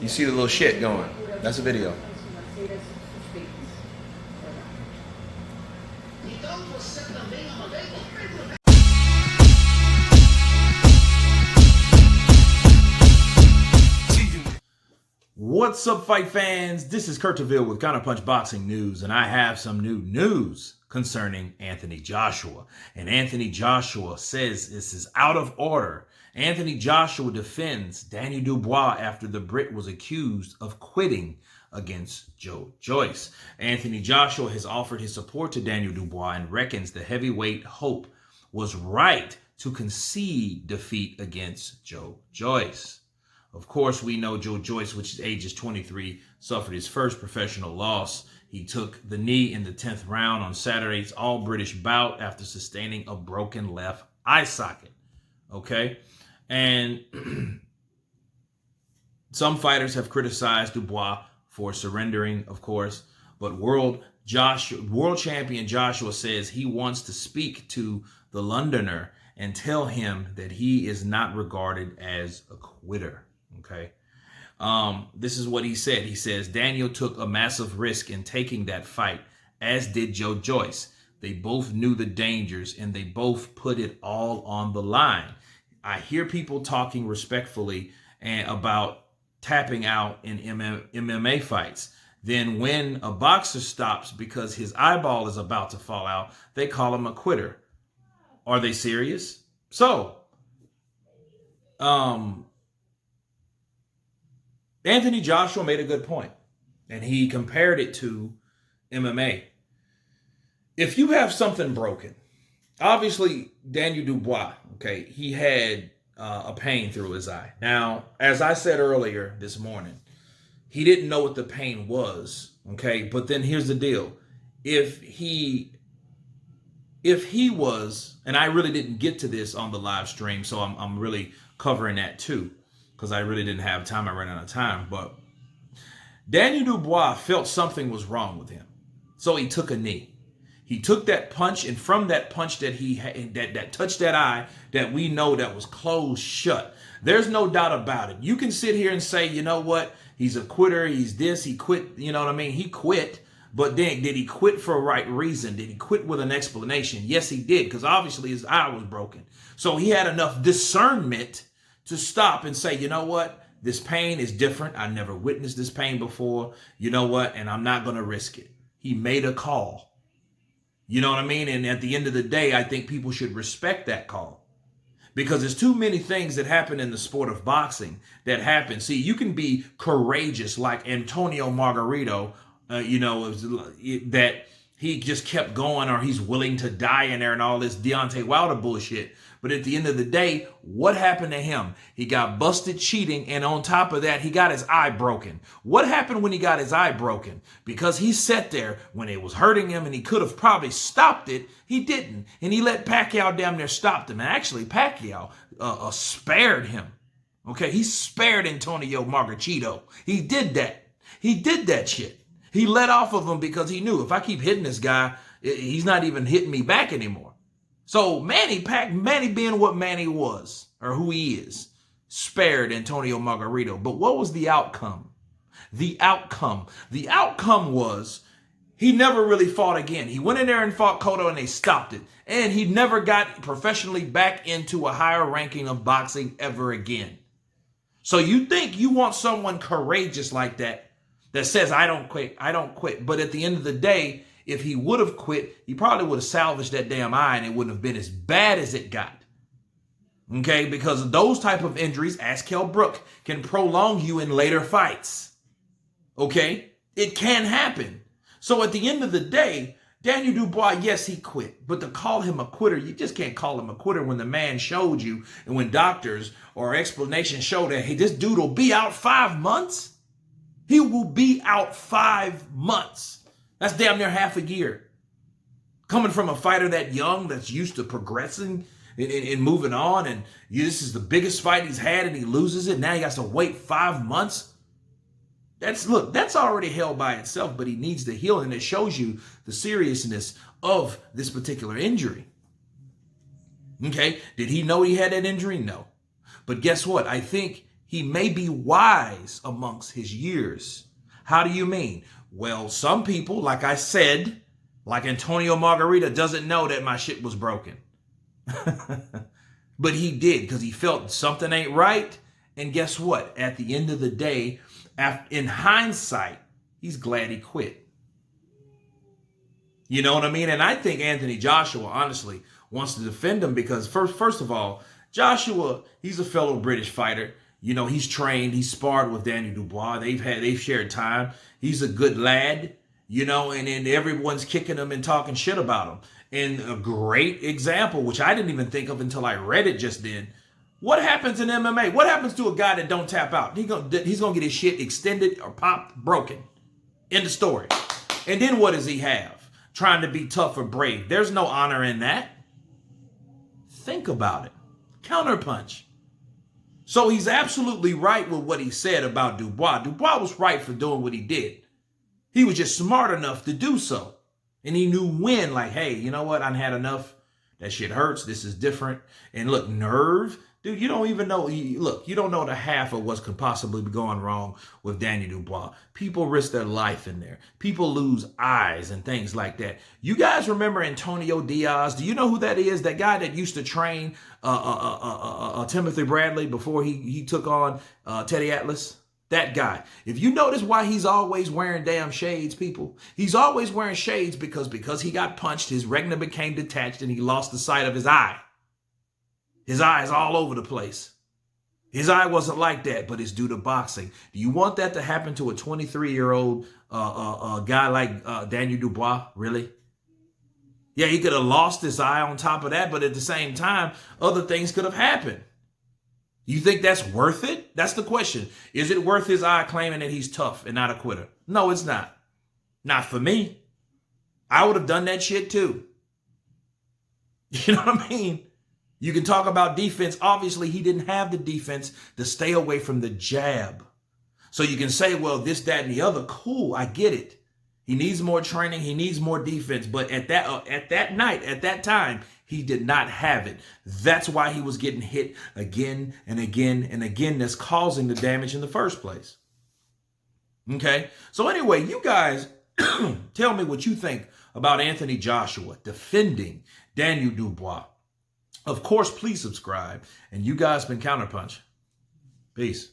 You see the little shit going. That's a video. What's up, fight fans? This is Kurt DeVille with Counterpunch Boxing News, and I have some new news concerning Anthony Joshua. And Anthony Joshua says this is out of order. Anthony Joshua defends Danny Dubois after the Brit was accused of quitting against Joe Joyce. Anthony Joshua has offered his support to Daniel Dubois and reckons the heavyweight hope was right to concede defeat against Joe Joyce. Of course, we know Joe Joyce, which is ages 23, suffered his first professional loss. He took the knee in the 10th round on Saturday's all-British bout after sustaining a broken left eye socket. Okay? And some fighters have criticized Dubois for surrendering, of course, but world champion Joshua says he wants to speak to the Londoner and tell him that he is not regarded as a quitter. Okay. This is what he said. He says, Daniel took a massive risk in taking that fight, as did Joe Joyce. They both knew the dangers and they both put it all on the line. I hear people talking respectfully about tapping out in MMA fights. Then when a boxer stops because his eyeball is about to fall out, they call him a quitter. Are they serious? So, Anthony Joshua made a good point, and he compared it to MMA. If you have something broken, obviously Daniel Dubois, okay, he had a pain through his eye. Now, as I said earlier this morning, he didn't know what the pain was, okay, but then here's the deal. If he was, and I really didn't get to this on the live stream, so I'm really covering that too, because I really didn't have time. I ran out of time. But Daniel Dubois felt something was wrong with him, so he took a knee. He took that punch, and from that punch that he had, that touched that eye, that we know that was closed shut. There's no doubt about it. You can sit here and say, you know what, he's a quitter. He's this. He quit. You know what I mean? He quit. But then, did he quit for a right reason? Did he quit with an explanation? Yes, he did, because obviously his eye was broken. So he had enough discernment to stop and say, you know what? This pain is different. I never witnessed this pain before. You know what? And I'm not going to risk it. He made a call. You know what I mean? And at the end of the day, I think people should respect that call, because there's too many things that happen in the sport of boxing that happen. See, you can be courageous like Antonio Margarito, that he just kept going, or he's willing to die in there and all this Deontay Wilder bullshit. But at the end of the day, what happened to him? He got busted cheating, and on top of that, he got his eye broken. What happened when he got his eye broken? Because he sat there when it was hurting him, and he could have probably stopped it. He didn't, and he let Pacquiao damn near stop him. And actually, Pacquiao spared him. Okay, he spared Antonio Margarito. He did that. He did that shit. He let off of him because he knew, if I keep hitting this guy, he's not even hitting me back anymore. So Manny being what Manny was, or who he is, spared Antonio Margarito. But what was the outcome? The outcome was he never really fought again. He went in there and fought Cotto, and they stopped it. And he never got professionally back into a higher ranking of boxing ever again. So you think you want someone courageous like that says, I don't quit. But at the end of the day, if he would have quit, he probably would have salvaged that damn eye, and it wouldn't have been as bad as it got. Okay? Because of those type of injuries, ask Kell Brook, can prolong you in later fights. Okay? It can happen. So at the end of the day, Daniel Dubois, yes, he quit. But to call him a quitter, you just can't call him a quitter when the man showed you, and when doctors or explanations show that, hey, this dude will be out 5 months. He will be out 5 months. That's damn near half a year. Coming from a fighter that young, that's used to progressing and moving on, and this is the biggest fight he's had, and he loses it. Now he has to wait 5 months. That's already hell by itself, but he needs to heal, and it shows you the seriousness of this particular injury. Okay, did he know he had that injury? No. But guess what? I think He may be wise amongst his years. How do you mean? Well, some people, like I said, like Antonio Margarita, doesn't know that my shit was broken. But he did, because he felt something ain't right. And guess what? At the end of the day, in hindsight, he's glad he quit. You know what I mean? And I think Anthony Joshua, honestly, wants to defend him because first of all, Joshua, he's a fellow British fighter. You know, he's trained, he's sparred with Danny Dubois. They've shared time. He's a good lad, you know, and then everyone's kicking him and talking shit about him. And a great example, which I didn't even think of until I read it just then. What happens in MMA? What happens to a guy that don't tap out? He's gonna get his shit extended or popped, broken. End of story. And then what does he have? Trying to be tough or brave. There's no honor in that. Think about it. Counterpunch. So he's absolutely right with what he said about Dubois. Dubois was right for doing what he did. He was just smart enough to do so. And he knew when, like, hey, you know what? I had enough. That shit hurts. This is different. And look, nerve. Dude, you don't even know. Look, you don't know the half of what could possibly be going wrong with Danny Dubois. People risk their life in there. People lose eyes and things like that. You guys remember Antonio Diaz? Do you know who that is? That guy that used to train Timothy Bradley before he took on Teddy Atlas? That guy. If you notice why he's always wearing damn shades, people, he's always wearing shades because he got punched, his retina became detached, and he lost the sight of his eye. His eye is all over the place. His eye wasn't like that, but it's due to boxing. Do you want that to happen to a 23-year-old guy like Danny Dubois? Really? Yeah, he could have lost his eye on top of that, but at the same time, other things could have happened. You think that's worth it? That's the question. Is it worth his eye claiming that he's tough and not a quitter? No, it's not. Not for me. I would have done that shit too. You know what I mean? You can talk about defense. Obviously, he didn't have the defense to stay away from the jab. So you can say, well, this, that, and the other. Cool, I get it. He needs more training. He needs more defense. But at that night, at that time, he did not have it. That's why he was getting hit again and again and again. That's causing the damage in the first place. Okay? So anyway, you guys tell me what you think about Anthony Joshua defending Daniel Dubois. Of course, please subscribe. And you guys been Counterpunch. Peace.